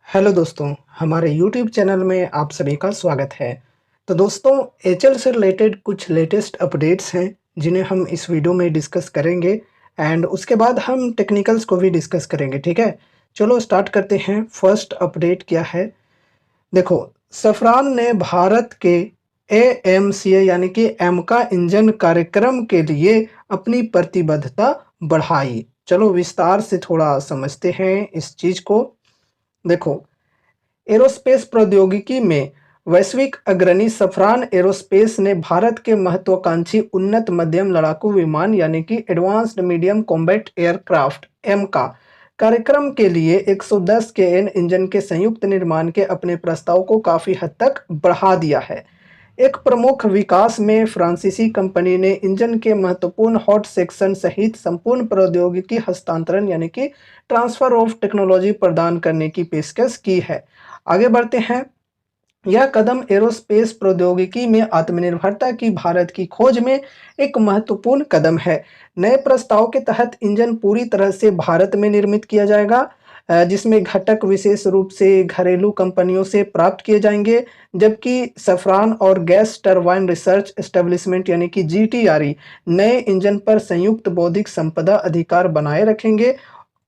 Hello दोस्तों, हमारे YouTube channel में आप सभी का स्वागत है। तो दोस्तों, एचएल से रिलेटेड कुछ लेटेस्ट अपडेट्स हैं, जिन्हें हम इस वीडियो में डिस्कस करेंगे एंड उसके बाद हम टेक्निकल्स को भी डिस्कस करेंगे, ठीक है? चलो स्टार्ट करते हैं। फर्स्ट अपडेट क्या है? देखो, सफ़रान ने भारत के एएमसीए यानी कि एमका इंजन कार्यक्रम के लिए अपनी प्रतिबद्धता बढ़ाई। चलो विस्तार से थोड़ा समझते हैं इस चीज़ को। देखो, एरोस्पेस प्रौद्योगिकी में वैश्विक अग्रणी सफ़रान एरोस्पेस ने भारत के महत्वाकांक्षी उन्नत मध्यम लड़ाकू विमान यानी कि एडवांस्ड मीडियम कॉम्बैट एयरक्राफ्ट एमका कार्यक्रम के लिए 110 के एन इंजन के संयुक्त निर्माण के अपने प्रस्ताव को काफ़ी हद तक बढ़ा दिया है। एक प्रमुख विकास में फ्रांसीसी कंपनी ने इंजन के महत्वपूर्ण हॉट सेक्शन सहित संपूर्ण प्रौद्योगिकी हस्तांतरण यानी कि ट्रांसफर ऑफ टेक्नोलॉजी प्रदान करने की पेशकश की है। आगे बढ़ते हैं। यह कदम एरोस्पेस प्रौद्योगिकी में आत्मनिर्भरता की भारत की खोज में एक महत्वपूर्ण कदम है। नए प्रस्ताव के तहत इंजन पूरी तरह से भारत में निर्मित किया जाएगा, जिसमें घटक विशेष रूप से घरेलू कंपनियों से प्राप्त किए जाएंगे, जबकि सफ़रान और गैस टरबाइन रिसर्च एस्टेब्लिशमेंट यानी कि जीटीआरई नए इंजन पर संयुक्त बौद्धिक संपदा अधिकार बनाए रखेंगे।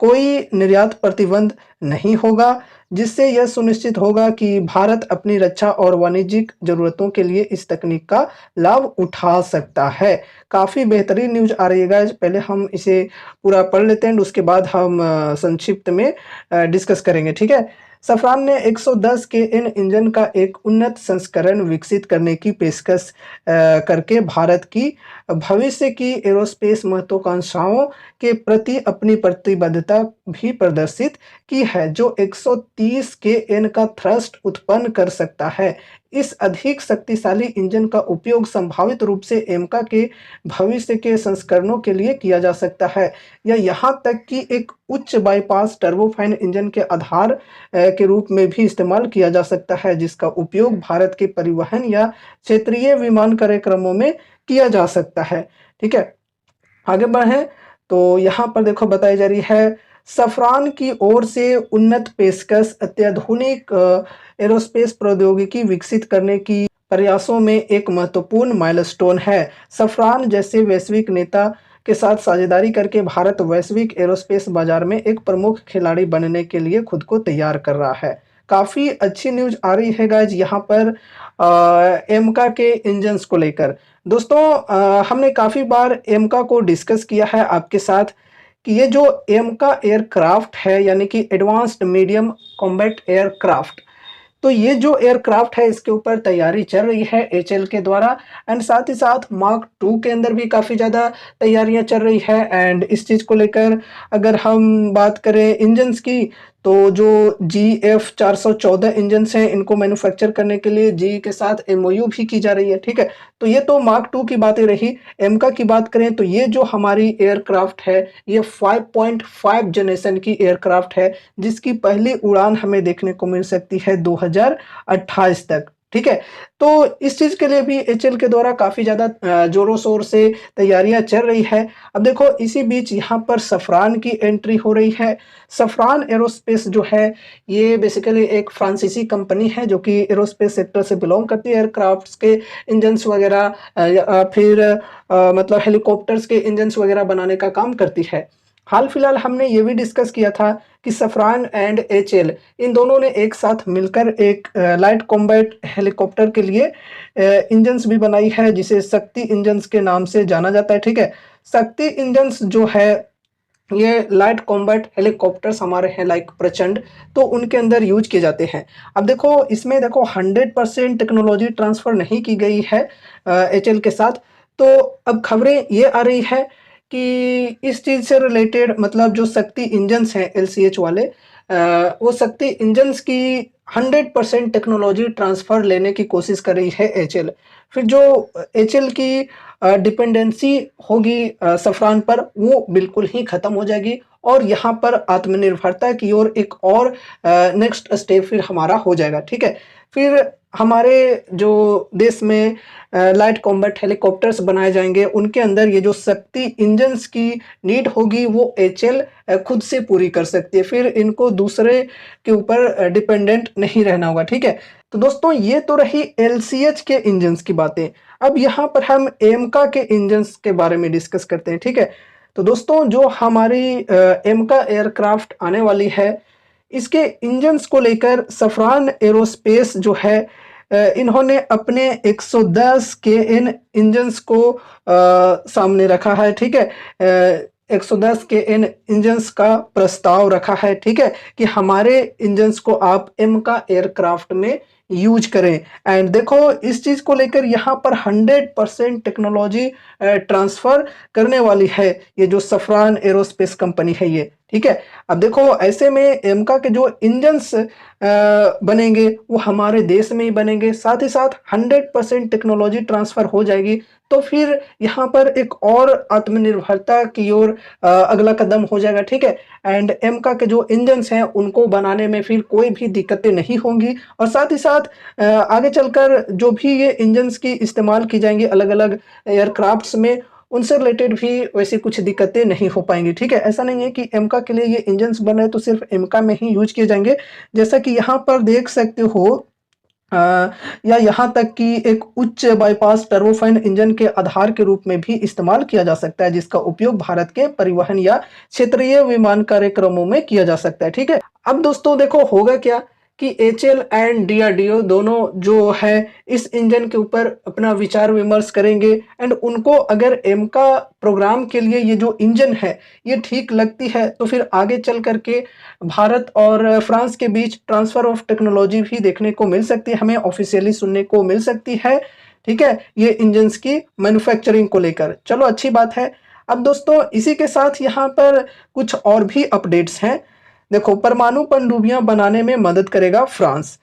कोई निर्यात प्रतिबंध नहीं होगा, जिससे यह सुनिश्चित होगा कि भारत अपनी रक्षा और वाणिज्यिक ज़रूरतों के लिए इस तकनीक का लाभ उठा सकता है। काफ़ी बेहतरीन न्यूज़ आ रही है गाइज़। पहले हम इसे पूरा पढ़ लेते हैं, उसके बाद हम संक्षिप्त में डिस्कस करेंगे, ठीक है? सफ़रान ने 110 के इन इंजन का एक उन्नत संस्करण विकसित करने की पेशकश करके भारत की भविष्य की एरोस्पेस महत्वाकांक्षाओं के प्रति अपनी प्रतिबद्धता भी प्रदर्शित की है, जो 130 के एन का थ्रस्ट उत्पन्न कर सकता है। इस अधिक शक्तिशाली इंजन का उपयोग संभावित रूप से एमका के भविष्य के संस्करणों के लिए किया जा सकता है, या यहाँ तक कि एक उच्च बाईपास टर्बोफैन इंजन के आधार के रूप में भी इस्तेमाल किया जा सकता है, जिसका उपयोग भारत के परिवहन या क्षेत्रीय विमान कार्यक्रमों में किया जा सकता है। ठीक है, आगे बढ़ें तो यहाँ पर देखो बताई जा रही है, सफ़रान की ओर से उन्नत पेशकश अत्याधुनिक एरोस्पेस प्रौद्योगिकी विकसित करने की प्रयासों में एक महत्वपूर्ण माइलस्टोन है। सफ़रान जैसे वैश्विक नेता के साथ साझेदारी करके भारत वैश्विक एरोस्पेस बाजार में एक प्रमुख खिलाड़ी बनने के लिए खुद को तैयार कर रहा है। काफ़ी अच्छी न्यूज़ आ रही है गाइज यहाँ पर एमका के इंजन्स को लेकर। दोस्तों, हमने काफ़ी बार एमका को डिस्कस किया है आपके साथ कि ये जो एमका एयरक्राफ्ट है यानी कि एडवांस्ड मीडियम कॉम्बैट एयरक्राफ्ट, तो ये जो एयरक्राफ्ट है इसके ऊपर तैयारी चल रही है एचएल के द्वारा, एंड साथ ही साथ मार्क टू के अंदर भी काफ़ी ज़्यादा तैयारियां चल रही है। एंड इस चीज़ को लेकर अगर हम बात करें इंजन्स की, तो जो GF414 इंजन्स हैं इनको मैन्युफैक्चर करने के लिए जी के साथ एमओयू भी की जा रही है, ठीक है? तो ये तो मार्क टू की बातें रही। एमका की बात करें तो ये जो हमारी एयरक्राफ्ट है ये 5.5 जनरेशन की एयरक्राफ्ट है, जिसकी पहली उड़ान हमें देखने को मिल सकती है 2028 तक, ठीक है? तो इस चीज़ के लिए भी एचएल के द्वारा काफ़ी ज़्यादा ज़ोरों शोर से तैयारियां चल रही है। अब देखो इसी बीच यहाँ पर सफ़रान की एंट्री हो रही है। सफ़रान एरोस्पेस जो है ये बेसिकली एक फ्रांसीसी कंपनी है जो कि एरोस्पेस सेक्टर से बिलोंग करती है। एयरक्राफ्ट्स के इंजन्स वगैरह फिर मतलब हेलीकॉप्टर्स के इंजन्स वगैरह बनाने का काम करती है। हाल फिलहाल हमने ये भी डिस्कस किया था कि सफ़रान एंड एचएल इन दोनों ने एक साथ मिलकर एक लाइट कॉम्बैट हेलीकॉप्टर के लिए इंजन्स भी बनाई है, जिसे शक्ति इंजन्स के नाम से जाना जाता है, ठीक है? शक्ति इंजन्स जो है ये लाइट कॉम्बैट हेलीकॉप्टर्स हमारे हैं लाइक प्रचंड, तो उनके अंदर यूज किए जाते हैं। अब देखो इसमें देखो 100% टेक्नोलॉजी ट्रांसफ़र नहीं की गई है एचएल के साथ। तो अब खबरें ये आ रही है कि इस चीज़ से रिलेटेड मतलब जो शक्ति इंजन्स हैं एलसीएच वाले, वो शक्ति इंजन्स की 100% टेक्नोलॉजी ट्रांसफ़र लेने की कोशिश कर रही है एचएल। फिर जो एचएल की डिपेंडेंसी होगी सफ़रान पर, वो बिल्कुल ही ख़त्म हो जाएगी और यहाँ पर आत्मनिर्भरता की ओर एक और नेक्स्ट स्टेप फिर हमारा हो जाएगा, ठीक है? फिर हमारे जो देश में लाइट कॉम्बैट हेलीकॉप्टर्स बनाए जाएँगे, उनके अंदर ये जो शक्ति इंजन्स की नीड होगी वो एचएल खुद से पूरी कर सकती है। फिर इनको दूसरे के ऊपर डिपेंडेंट नहीं रहना होगा, ठीक है? तो दोस्तों ये तो रही एलसीएच के इंजन्स की बातें। अब यहाँ पर हम एमका के इंजन्स के बारे में डिस्कस करते हैं, ठीक है? तो दोस्तों जो हमारी एमका एयरक्राफ्ट आने वाली है, इसके इंजन्स को लेकर सफरान एरोस्पेस जो है इन्होंने अपने 110 केएन इंजन्स को सामने रखा है, ठीक है? 110 केएन इंजन्स का प्रस्ताव रखा है, ठीक है? कि हमारे इंजन्स को आप एमका एयरक्राफ्ट में यूज करें। एंड देखो इस चीज़ को लेकर यहाँ पर 100% टेक्नोलॉजी ट्रांसफ़र करने वाली है ये जो सफरान एरोस्पेस कंपनी है ये, ठीक है? अब देखो ऐसे में एमका के जो इंजन्स बनेंगे वो हमारे देश में ही बनेंगे, साथ ही साथ 100% टेक्नोलॉजी ट्रांसफ़र हो जाएगी। तो फिर यहाँ पर एक और आत्मनिर्भरता की ओर अगला कदम हो जाएगा, ठीक है? एंड एमका के जो इंजन्स हैं उनको बनाने में फिर कोई भी दिक्कतें नहीं होंगी और साथ ही साथ आगे चलकर जो भी ये इंजन्स की इस्तेमाल की जाएँगी अलग-अलग एयरक्राफ्ट्स में, उनसे रिलेटेड भी वैसी कुछ दिक्कतें नहीं हो पाएँगी, ठीक है? ऐसा नहीं है कि एमका के लिए ये इंजन्स बन रहे हैं तो सिर्फ़ एमका में ही यूज़ किए जाएँगे। जैसा कि यहाँ पर देख सकते हो अ, या यहाँ तक कि एक उच्च बाईपास टर्बोफान इंजन के आधार के रूप में भी इस्तेमाल किया जा सकता है, जिसका उपयोग भारत के परिवहन या क्षेत्रीय विमान कार्यक्रमों में किया जा सकता है, ठीक है? अब दोस्तों देखो होगा क्या कि एचएएल एंड डीआरडीओ दोनों जो है इस इंजन के ऊपर अपना विचार विमर्श करेंगे एंड उनको अगर एमका प्रोग्राम के लिए ये जो इंजन है ये ठीक लगती है तो फिर आगे चल करके भारत और फ्रांस के बीच ट्रांसफर ऑफ टेक्नोलॉजी भी देखने को मिल सकती है, हमें ऑफिशियली सुनने को मिल सकती है, ठीक है? ये इंजन्स की मैन्युफैक्चरिंग को लेकर। चलो अच्छी बात है। अब दोस्तों इसी के साथ यहाँ पर कुछ और भी अपडेट्स हैं। देखो परमाणु पनडुब्बियां बनाने में मदद करेगा फ्रांस।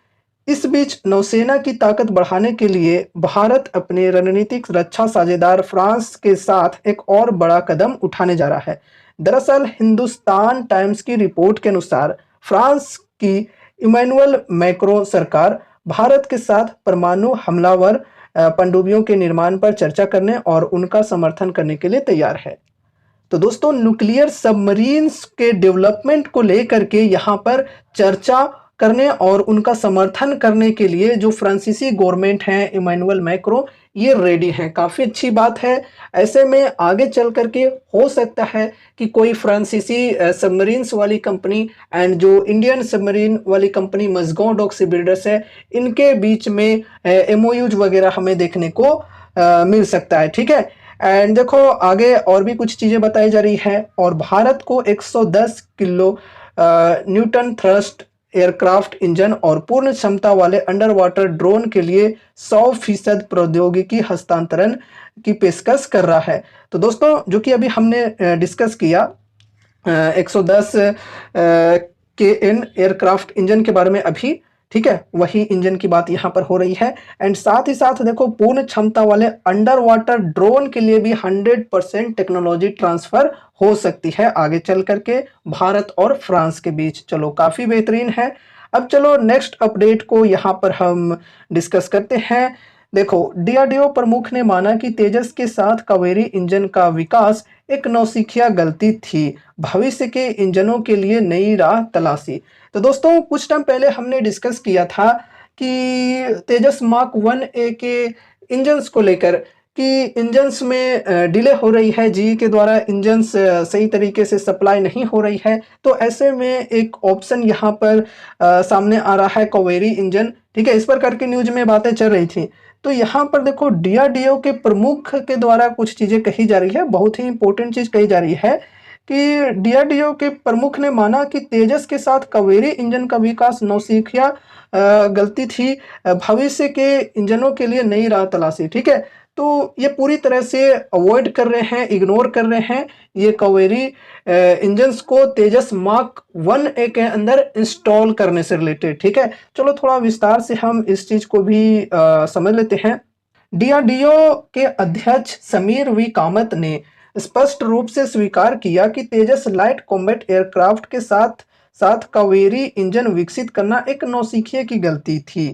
इस बीच नौसेना की ताकत बढ़ाने के लिए भारत अपने रणनीतिक रक्षा साझेदार फ्रांस के साथ एक और बड़ा कदम उठाने जा रहा है। दरअसल हिंदुस्तान टाइम्स की रिपोर्ट के अनुसार फ्रांस की इमैनुअल मैक्रों सरकार भारत के साथ परमाणु हमलावर पनडुब्बियों के निर्माण पर चर्चा करने और उनका समर्थन करने के लिए तैयार है। तो दोस्तों न्यूक्लियर सबमरीन्स के डेवलपमेंट को लेकर के यहाँ पर चर्चा करने और उनका समर्थन करने के लिए जो फ्रांसीसी गवर्नमेंट है इमैनुअल मैक्रों ये रेडी हैं, काफ़ी अच्छी बात है। ऐसे में आगे चल कर के हो सकता है कि कोई फ्रांसीसी सबमरीन्स वाली कंपनी एंड जो इंडियन सबमरीन वाली कंपनी मज़गांव डॉक सी बिल्डर्स है इनके बीच में एमओयूज वगैरह हमें देखने को मिल सकता है, ठीक है? एंड देखो आगे और भी कुछ चीज़ें बताई जा रही है और भारत को 110 kilo Newton thrust aircraft engine और पूर्ण क्षमता वाले अंडर वाटर ड्रोन के लिए 100% प्रौद्योगिकी हस्तांतरण की पेशकश कर रहा है। तो दोस्तों जो कि अभी हमने डिस्कस किया 110 के इन एयरक्राफ्ट इंजन के बारे में अभी, ठीक है? वही इंजन की बात यहाँ पर हो रही है एंड साथ ही साथ देखो पूर्ण क्षमता वाले अंडर वाटर ड्रोन के लिए भी 100% टेक्नोलॉजी ट्रांसफर हो सकती है आगे चल करके भारत और फ्रांस के बीच। चलो काफ़ी बेहतरीन है। अब चलो नेक्स्ट अपडेट को यहाँ पर हम डिस्कस करते हैं। देखो डीआरडीओ प्रमुख ने माना कि तेजस के साथ कावेरी इंजन का विकास एक नौसिखिया गलती थी, भविष्य के इंजनों के लिए नई राह तलाशी। तो दोस्तों कुछ टाइम पहले हमने डिस्कस किया था कि तेजस मार्क 1A के इंजन्स को लेकर कि इंजन्स में डिले हो रही है, जीई के द्वारा इंजन्स सही तरीके से सप्लाई नहीं हो रही है। तो ऐसे में एक ऑप्शन यहाँ पर सामने आ रहा है कावेरी इंजन, ठीक है? इस पर करके न्यूज में बातें चल रही थी। तो यहाँ पर देखो डीआरडीओ के प्रमुख के द्वारा कुछ चीज़ें कही जा रही है, बहुत ही इंपॉर्टेंट चीज़ कही जा रही है कि डीआरडीओ के प्रमुख ने माना कि तेजस के साथ कावेरी इंजन का विकास नौसिखिया गलती थी, भविष्य के इंजनों के लिए नई राह तलाशी, ठीक है? तो ये पूरी तरह से अवॉइड कर रहे हैं, इग्नोर कर रहे हैं ये कावेरी इंजन्स को तेजस मार्क 1A के अंदर इंस्टॉल करने से रिलेटेड, ठीक है? चलो थोड़ा विस्तार से हम इस चीज़ को भी समझ लेते हैं। डीआरडीओ के अध्यक्ष समीर वी कामत ने स्पष्ट रूप से स्वीकार किया कि तेजस लाइट कॉम्बैट एयरक्राफ्ट के साथ साथ कावेरी इंजन विकसित करना एक नौसिखिए की गलती थी।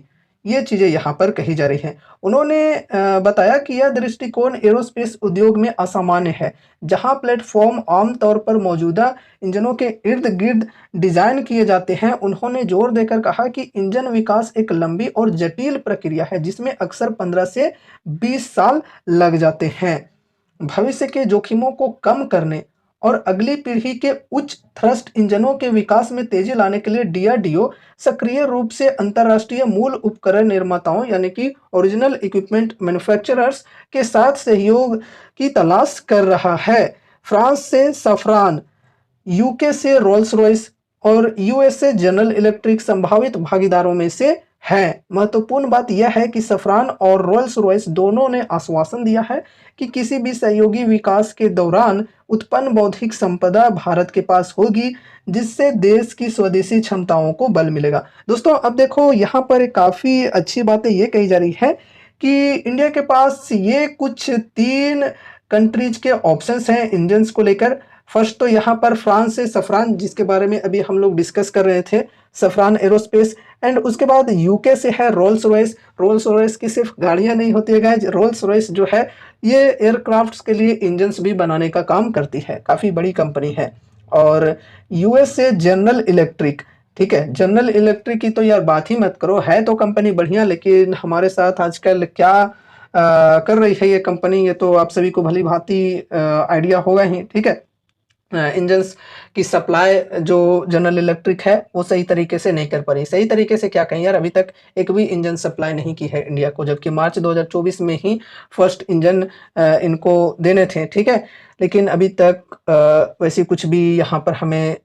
ये चीज़ें यहाँ पर कही जा रही हैं। उन्होंने बताया कि यह दृष्टिकोण एरोस्पेस उद्योग में असामान्य है, जहाँ प्लेटफ़ॉर्म आम तौर पर मौजूदा इंजनों के इर्द-गिर्द डिज़ाइन किए जाते हैं। उन्होंने जोर देकर कहा कि इंजन विकास एक लंबी और जटिल प्रक्रिया है, जिसमें अक्सर 15 से 20 साल लग जाते हैं। भविष्य के जोखिमों को कम करने और अगली पीढ़ी के उच्च थ्रस्ट इंजनों के विकास में तेजी लाने के लिए डीआरडीओ सक्रिय रूप से अंतर्राष्ट्रीय मूल उपकरण निर्माताओं यानी कि ओरिजिनल इक्विपमेंट मैन्युफैक्चरर्स के साथ सहयोग की तलाश कर रहा है। फ्रांस से सफ्रान, यूके से रोल्स रॉयस और यूएस से जनरल इलेक्ट्रिक संभावित भागीदारों में से हैं। महत्वपूर्ण बात यह है कि सफ्रान और रोल्स रॉयस दोनों ने आश्वासन दिया है कि किसी भी सहयोगी विकास के दौरान उत्पन्न बौद्धिक संपदा भारत के पास होगी, जिससे देश की स्वदेशी क्षमताओं को बल मिलेगा। दोस्तों अब देखो यहाँ पर काफ़ी अच्छी बातें ये कही जा रही है कि इंडिया के पास ये कुछ 3 कंट्रीज के ऑप्शंस हैं इंजन्स को लेकर। फर्स्ट तो यहाँ पर फ्रांस से सफ्रान, जिसके बारे में अभी हम लोग डिस्कस कर रहे थे, सफ्रान एरोस्पेस। एंड उसके बाद यूके से है रोल्स रॉयस। रोल्स रॉयस की सिर्फ गाड़ियाँ नहीं होती है गाइज, रोल्स रॉयस जो है ये एयरक्राफ्ट्स के लिए इंजन्स भी बनाने का काम करती है, काफ़ी बड़ी कंपनी है। और यूएस से जनरल इलेक्ट्रिक, ठीक है, जनरल इलेक्ट्रिक की तो यार बात ही मत करो, है तो कंपनी बढ़िया, लेकिन हमारे साथ आजकल क्या कर रही है ये कंपनी, ये तो आप सभी को भली भांति आइडिया होगा ही, ठीक है। इंजन्स की सप्लाई जो जनरल इलेक्ट्रिक है वो सही तरीके से नहीं कर पा रही। सही तरीके से क्या कहें यार, अभी तक एक भी इंजन सप्लाई नहीं की है इंडिया को, जबकि मार्च 2024 में ही फर्स्ट इंजन इनको देने थे, ठीक है। लेकिन अभी तक वैसी कुछ भी यहाँ पर हमें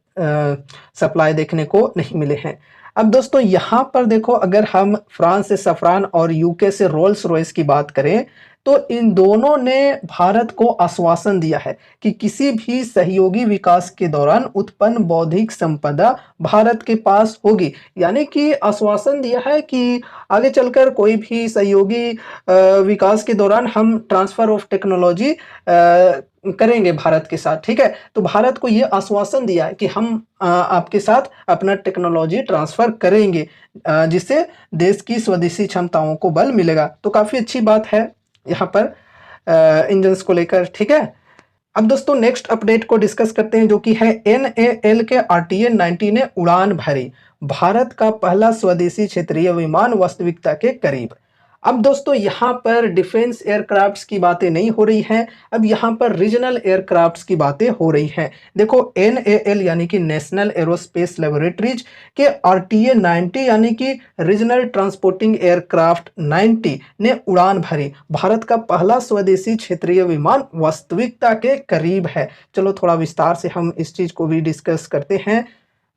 सप्लाई देखने को नहीं मिले हैं। अब दोस्तों यहाँ पर देखो, अगर हम फ्रांस से सफ्रान और यूके से रोल्स रॉयस की बात करें, तो इन दोनों ने भारत को आश्वासन दिया है कि किसी भी सहयोगी विकास के दौरान उत्पन्न बौद्धिक संपदा भारत के पास होगी। यानी कि आश्वासन दिया है कि आगे चलकर कोई भी सहयोगी विकास के दौरान हम ट्रांसफर ऑफ टेक्नोलॉजी करेंगे भारत के साथ, ठीक है। तो भारत को ये आश्वासन दिया है कि हम आपके साथ अपना टेक्नोलॉजी ट्रांसफर करेंगे, जिससे देश की स्वदेशी क्षमताओं को बल मिलेगा। तो काफ़ी अच्छी बात है यहाँ पर इंजन्स को लेकर, ठीक है। अब दोस्तों नेक्स्ट अपडेट को डिस्कस करते हैं, जो कि है NAL के RTA-90 ने उड़ान भरी, भारत का पहला स्वदेशी क्षेत्रीय विमान वास्तविकता के करीब। अब दोस्तों यहाँ पर डिफेंस एयरक्राफ्ट्स की बातें नहीं हो रही हैं, अब यहाँ पर रीजनल एयरक्राफ्ट्स की बातें हो रही हैं। देखो NAL यानी कि नेशनल एरोस्पेस लेबोरेटरीज के RTA-90 यानी कि रीजनल ट्रांसपोर्टिंग एयरक्राफ्ट 90 ने उड़ान भरी, भारत का पहला स्वदेशी क्षेत्रीय विमान वास्तविकता के करीब है। चलो थोड़ा विस्तार से हम इस चीज़ को भी डिस्कस करते हैं।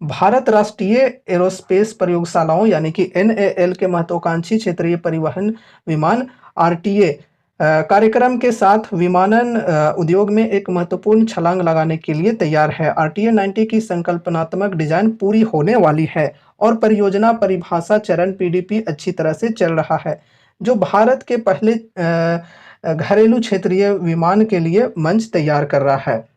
भारत राष्ट्रीय एरोस्पेस प्रयोगशालाओं यानी कि NAL के महत्वाकांक्षी क्षेत्रीय परिवहन विमान RTA कार्यक्रम के साथ विमानन उद्योग में एक महत्वपूर्ण छलांग लगाने के लिए तैयार है। RTA-90 की संकल्पनात्मक डिजाइन पूरी होने वाली है और परियोजना परिभाषा चरण PDP अच्छी तरह से चल रहा है, जो भारत के पहले घरेलू क्षेत्रीय विमान के लिए मंच तैयार कर रहा है।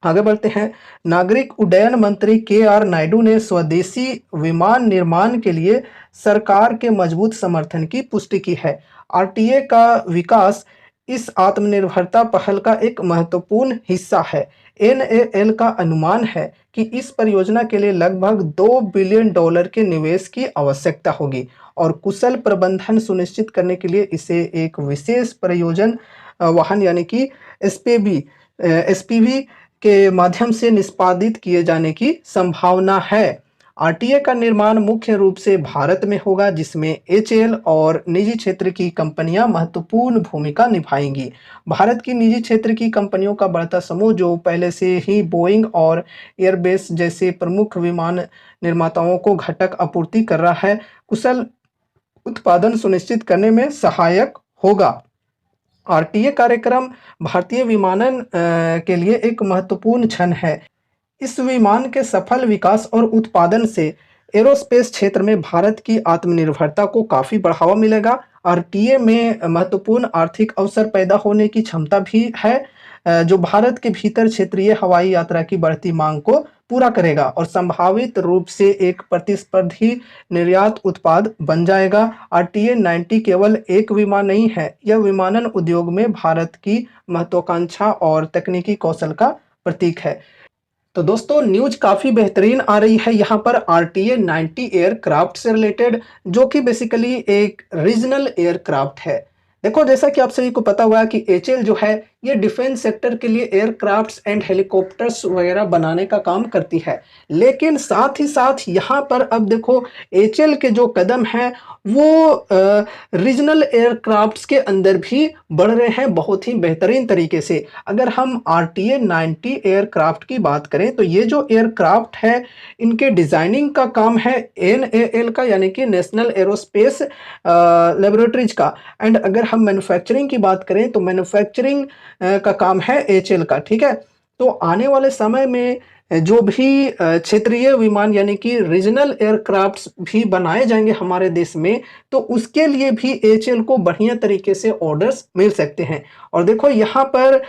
आगे बढ़ते हैं। नागरिक उड्डयन मंत्री KR नायडू ने स्वदेशी विमान निर्माण के लिए सरकार के मजबूत समर्थन की पुष्टि की है। RTA का विकास इस आत्मनिर्भरता पहल का एक महत्वपूर्ण हिस्सा है। NAL का अनुमान है कि इस परियोजना के लिए लगभग $2 बिलियन के निवेश की आवश्यकता होगी और कुशल प्रबंधन सुनिश्चित करने के लिए इसे एक विशेष प्रयोजन वाहन यानी कि SPV के माध्यम से निष्पादित किए जाने की संभावना है। RTA का निर्माण मुख्य रूप से भारत में होगा, जिसमें HAL और निजी क्षेत्र की कंपनियां महत्वपूर्ण भूमिका निभाएंगी। भारत की निजी क्षेत्र की कंपनियों का बढ़ता समूह, जो पहले से ही बोइंग और एयरबस जैसे प्रमुख विमान निर्माताओं को घटक आपूर्ति कर रहा है, कुशल उत्पादन सुनिश्चित करने में सहायक होगा। RTA कार्यक्रम भारतीय विमानन के लिए एक महत्वपूर्ण क्षण है। इस विमान के सफल विकास और उत्पादन से एरोस्पेस क्षेत्र में भारत की आत्मनिर्भरता को काफ़ी बढ़ावा मिलेगा। RTA में महत्वपूर्ण आर्थिक अवसर पैदा होने की क्षमता भी है। जो भारत के भीतर क्षेत्रीय हवाई यात्रा की बढ़ती मांग को पूरा करेगा और संभावित रूप से एक प्रतिस्पर्धी निर्यात उत्पाद बन जाएगा। आरटीए 90 केवल एक विमान नहीं है, यह विमानन उद्योग में भारत की महत्वाकांक्षा और तकनीकी कौशल का प्रतीक है। तो दोस्तों न्यूज काफ़ी बेहतरीन आ रही है यहाँ पर आरटीए 90 एयरक्राफ्ट से रिलेटेड, जो कि बेसिकली एक रीजनल एयरक्राफ्ट है। देखो जैसा कि आप सभी को पता हुआ कि एचएल जो है ये डिफेंस सेक्टर के लिए एयरक्राफ्ट्स एंड हेलीकॉप्टर्स वगैरह बनाने का काम करती है। लेकिन साथ ही साथ यहाँ पर अब देखो एचएल के जो कदम हैं वो रीजनल एयरक्राफ्ट्स के अंदर भी बढ़ रहे हैं बहुत ही बेहतरीन तरीके से। अगर हम आरटीए 90 एयरक्राफ्ट की बात करें तो ये जो एयरक्राफ्ट है इनके डिजाइनिंग का काम है एनएएल का, यानी कि नेशनल एरोस्पेस लेबोरेटरीज का। एंड अगर हम मैन्युफैक्चरिंग की बात करें तो मैन्युफैक्चरिंग का काम है एचएल का। ठीक है, तो आने वाले समय में जो भी क्षेत्रीय विमान यानी कि रीजनल एयरक्राफ्ट्स भी बनाए जाएंगे हमारे देश में, तो उसके लिए भी एचएल को बढ़िया तरीके से ऑर्डर्स मिल सकते हैं। और देखो यहाँ पर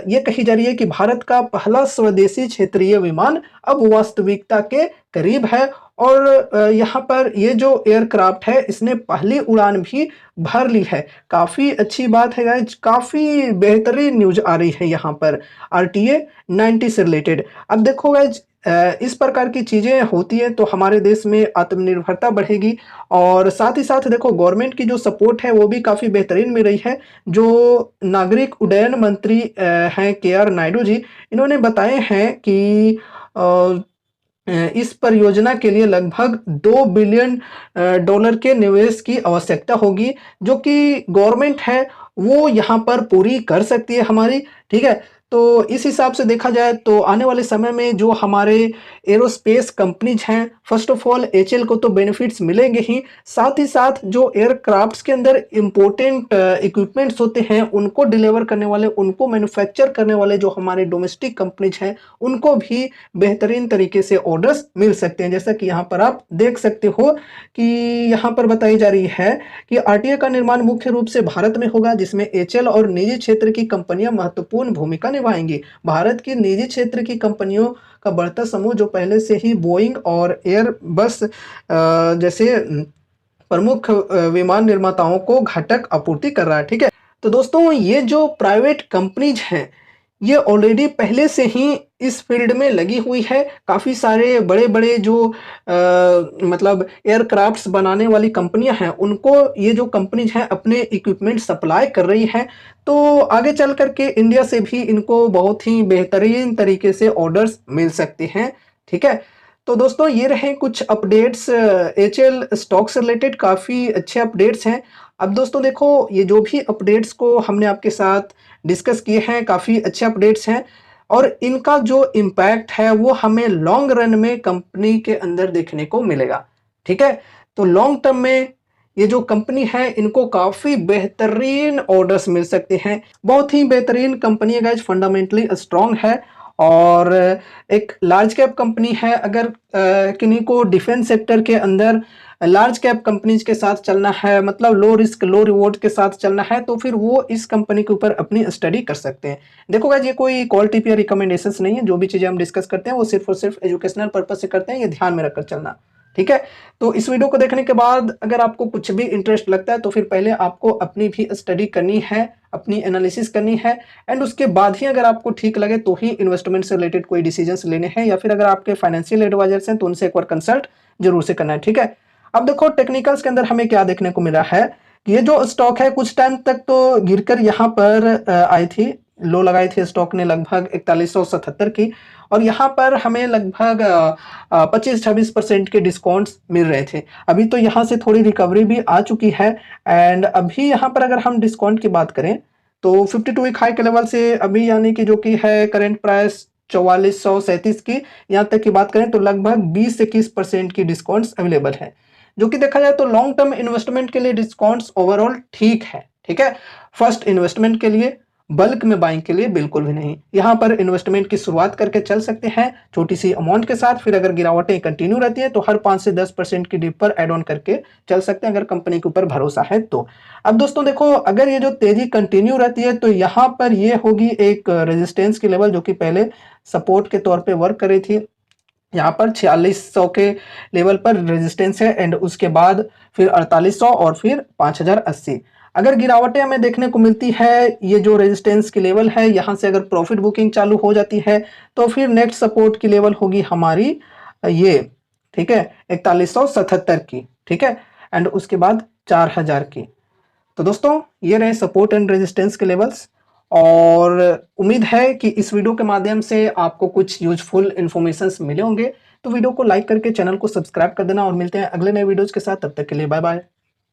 ये कही जा रही है कि भारत का पहला स्वदेशी क्षेत्रीय विमान अब वास्तविकता के करीब है। और यहाँ पर ये जो एयरक्राफ्ट है इसने पहली उड़ान भी भर ली है। काफ़ी अच्छी बात है गाइज, काफ़ी बेहतरीन न्यूज आ रही है यहाँ पर आरटीए 90 से रिलेटेड। अब देखो गाइज इस प्रकार की चीज़ें होती हैं तो हमारे देश में आत्मनिर्भरता बढ़ेगी और साथ ही साथ देखो गवर्नमेंट की जो सपोर्ट है वो भी काफ़ी बेहतरीन मिल रही है। जो नागरिक उड्डयन मंत्री हैं केआर नायडू जी, इन्होंने बताए हैं कि इस परियोजना के लिए लगभग 2 बिलियन डॉलर के निवेश की आवश्यकता होगी, जो कि गवर्नमेंट है वो यहाँ पर पूरी कर सकती है हमारी। ठीक है, तो इस हिसाब से देखा जाए तो आने वाले समय में जो हमारे एरोस्पेस कंपनीज हैं, फर्स्ट ऑफ ऑल एचएल को तो बेनिफिट्स मिलेंगे ही, साथ ही साथ जो एयरक्राफ्ट्स के अंदर इम्पोर्टेंट इक्विपमेंट्स होते हैं उनको डिलीवर करने वाले, उनको मैन्युफैक्चर करने वाले जो हमारे डोमेस्टिक कंपनीज हैं उनको भी बेहतरीन तरीके से ऑर्डर्स मिल सकते हैं। जैसा कि यहाँ पर आप देख सकते हो कि यहाँ पर बताई जा रही है कि आरटीए का निर्माण मुख्य रूप से भारत में होगा, जिसमें एचएल और निजी क्षेत्र की कंपनियां महत्वपूर्ण भूमिका निभाएंगी। भारत की निजी क्षेत्र की कंपनियों का बढ़ता समूह जो पहले से ही बोइंग और एयरबस जैसे प्रमुख विमान निर्माताओं को घटक आपूर्ति कर रहा है। ठीक है, तो दोस्तों ये जो प्राइवेट कंपनीज हैं ये ऑलरेडी पहले से ही इस फील्ड में लगी हुई है। काफ़ी सारे बड़े बड़े जो मतलब एयरक्राफ्ट्स बनाने वाली कंपनियां हैं उनको ये जो कंपनीज हैं अपने इक्विपमेंट सप्लाई कर रही हैं। तो आगे चल करके इंडिया से भी इनको बहुत ही बेहतरीन तरीके से ऑर्डर्स मिल सकते हैं। ठीक है, तो दोस्तों ये रहे कुछ अपडेट्स एचएल स्टॉक से रिलेटेड, काफ़ी अच्छे अपडेट्स हैं। अब दोस्तों देखो ये जो भी अपडेट्स को हमने आपके साथ डिस्कस किए हैं काफ़ी अच्छे अपडेट्स हैं और इनका जो इम्पैक्ट है वो हमें लॉन्ग रन में कंपनी के अंदर देखने को मिलेगा। ठीक है, तो लॉन्ग टर्म में ये जो कंपनी है इनको काफ़ी बेहतरीन ऑर्डर्स मिल सकते हैं। बहुत ही बेहतरीन कंपनी है गाइज, फंडामेंटली स्ट्रॉन्ग है और एक लार्ज कैप कंपनी है। अगर किन्हीं को डिफेंस सेक्टर के अंदर लार्ज कैप कंपनीज के साथ चलना है, मतलब लो रिस्क लो रिवॉर्ड के साथ चलना है, तो फिर वो इस कंपनी के ऊपर अपनी स्टडी कर सकते हैं। देखो गाइस ये कोई कॉल टिप या रिकमेंडेशंस नहीं है, जो भी चीज़ें हम डिस्कस करते हैं वो सिर्फ और सिर्फ एजुकेशनल पर्पज से करते हैं, ये ध्यान में रखकर चलना। ठीक है, तो इस वीडियो को देखने के बाद अगर आपको कुछ भी इंटरेस्ट लगता है तो फिर पहले आपको अपनी भी स्टडी करनी है, अपनी एनालिसिस करनी है एंड उसके बाद ही अगर आपको ठीक लगे तो ही इन्वेस्टमेंट से रिलेटेड कोई डिसीजंस लेने हैं, या फिर अगर आपके फाइनेंशियल एडवाइजर्स हैं तो उनसे एक बार कंसल्ट जरूर से करना है। ठीक है, अब देखो टेक्निकल्स के अंदर हमें क्या देखने को मिला है कि ये जो स्टॉक है कुछ टाइम तक तो गिरकर यहाँ पर आई थी, लो लगाई थी स्टॉक ने लगभग 4177 की, और यहाँ पर हमें लगभग 25-26% के डिस्काउंट्स मिल रहे थे। अभी तो यहाँ से थोड़ी रिकवरी भी आ चुकी है एंड अभी यहाँ पर अगर हम डिस्काउंट की बात करें तो 52 वीक हाई के लेवल से अभी यानी कि जो कि है करेंट प्राइस 4437 की, यहाँ तक की बात करें तो लगभग 20 से 21% की डिस्काउंट्स अवेलेबल है, जो कि देखा जाए तो लॉन्ग टर्म इन्वेस्टमेंट के लिए डिस्काउंट्स ओवरऑल ठीक है। ठीक है, फर्स्ट इन्वेस्टमेंट के लिए बल्क में बाइंग के लिए बिल्कुल भी नहीं। यहाँ पर इन्वेस्टमेंट की शुरुआत करके चल सकते हैं छोटी सी अमाउंट के साथ, फिर अगर गिरावटें कंटिन्यू रहती है तो हर 5 से 10% की डिप पर ऐड ऑन करके चल सकते हैं अगर कंपनी के ऊपर भरोसा है तो। अब दोस्तों देखो, अगर ये जो तेजी कंटिन्यू रहती है तो यहाँ पर ये होगी एक रेजिस्टेंस की लेवल जो कि पहले सपोर्ट के तौर पे वर्क कर रही थी। यहाँ पर 4600 के लेवल पर रेजिस्टेंस है एंड उसके बाद फिर 4800 और फिर 5080। अगर गिरावटें हमें देखने को मिलती है, ये जो रेजिस्टेंस की लेवल है यहाँ से अगर प्रॉफिट बुकिंग चालू हो जाती है तो फिर नेक्स्ट सपोर्ट की लेवल होगी हमारी ये, ठीक है, 4177 की, ठीक है, एंड उसके बाद 4000 की। तो दोस्तों ये रहे सपोर्ट एंड रेजिस्टेंस के लेवल्स, और उम्मीद है कि इस वीडियो के माध्यम से आपको कुछ यूजफुल इन्फॉर्मेशंस मिले होंगे। तो वीडियो को लाइक करके चैनल को सब्सक्राइब कर देना और मिलते हैं अगले नए वीडियोज के साथ। तब तक के लिए बाय बाय।